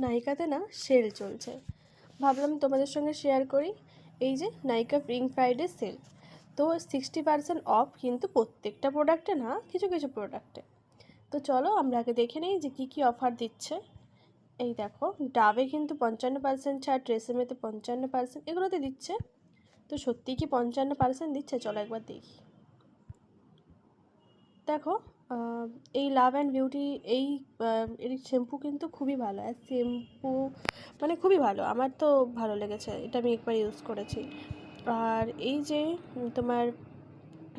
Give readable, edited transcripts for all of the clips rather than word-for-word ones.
নাইকাতে না সেল চলছে, ভাবলাম তোমাদের সঙ্গে শেয়ার করি। এই যে নাইকা পিঙ্ক ফ্রাইডে সেল, তো 60% অফ, কিন্তু প্রত্যেকটা প্রোডাক্টে না, কিছু কিছু প্রোডাক্টে। তো চলো আমরা আগে দেখে নিই যে কী কী অফার দিচ্ছে। এই দেখো, ডাবে কিন্তু 55% ছাড়, ট্রেসেমেতে 55%, এগুলোতে দিচ্ছে। তো সত্যিই কি 55% দিচ্ছে? চলো একবার দেখি। দেখো, এই লাভ অ্যান্ড বিউটি এর শ্যাম্পু কিন্তু খুবই ভালো, আর শ্যাম্পু মানে খুবই ভালো, আমার তো ভালো লেগেছে, এটা আমি একবার ইউজ করেছি। আর এই যে তোমার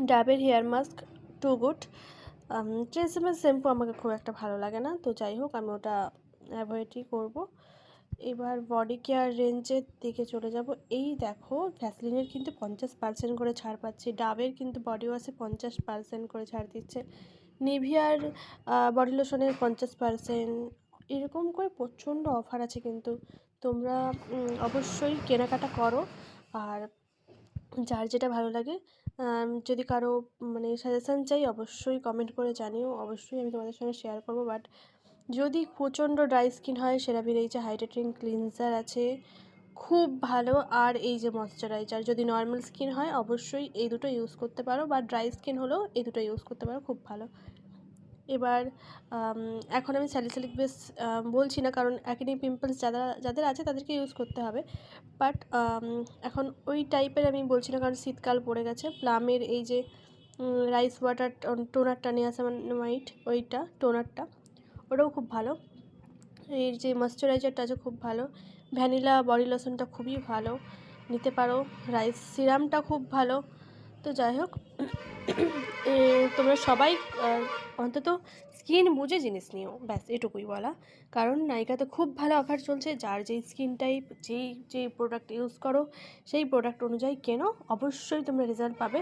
ডাবের হেয়ার মাস্ক টু গুড, ট্রেসেমের শ্যাম্পু আমাকে খুব একটা ভালো লাগে না, তো যাই হোক আমি ওটা অ্যাভয়েডই করব। এবার বডি কেয়ার রেঞ্জের দিকে চলে যাব। এই দেখো, ভ্যাসলিনের কিন্তু 50% করে ছাড় পাচ্ছি, ডাবের কিন্তু বডি ওয়াশে 50% করে ছাড় দিচ্ছে, নিভিয়ার বডি লোশনের 50%, এরকম করে প্রচণ্ড অফার আছে কিন্তু। তোমরা অবশ্যই কেনাকাটা করো। আর যার যেটা ভালো লাগে, যদি কারো মানে সাজেশান চাই অবশ্যই কমেন্ট করে জানিও, অবশ্যই আমি তোমাদের সঙ্গে শেয়ার করবো। বাট যদি প্রচণ্ড ড্রাই স্কিন হয়, সেরাভির এই যে হাইড্রেটিং ক্লিনজার আছে, খুব ভালো। আর এই যে ময়শ্চারাইজার, যদি নর্মাল স্কিন হয় অবশ্যই এই দুটো ইউজ করতে পারো, বা ড্রাই স্কিন হলেও এই দুটো ইউজ করতে পারো, খুব ভালো। এবার এখন আমি স্যালিসাইলিক বেস বলছি না, কারণ অ্যাকনে পিম্পলস যাদের আছে তাদেরকে ইউজ করতে হবে। বাট এখন ওই টাইপের আমি বলছি না, কারণ শীতকাল পড়ে গেছে। প্লামের এই যে রাইস ওয়াটার টোনারটা নিয়ে আসা মাইট, ওইটা টোনারটা, ওটাও খুব ভালো। এর যে ময়শ্চারাইজারটা আছে খুব ভালো। ভ্যানিলা বডি লোশনটা খুবই ভালো, নিতে পারো। রাইস সিরামটা খুব ভালো। তো যাই হোক, তোমরা সবাই অন্তত স্কিন বুঝে জিনিস নিও, ব্যাস এটুকুই বলা। কারণ নাইকাতে খুব ভালো অফার চলছে, যার যেই স্কিন টাইপ, যেই প্রোডাক্ট ইউজ করো সেই প্রোডাক্ট অনুযায়ী কেনো, অবশ্যই তোমরা রেজাল্ট পাবে।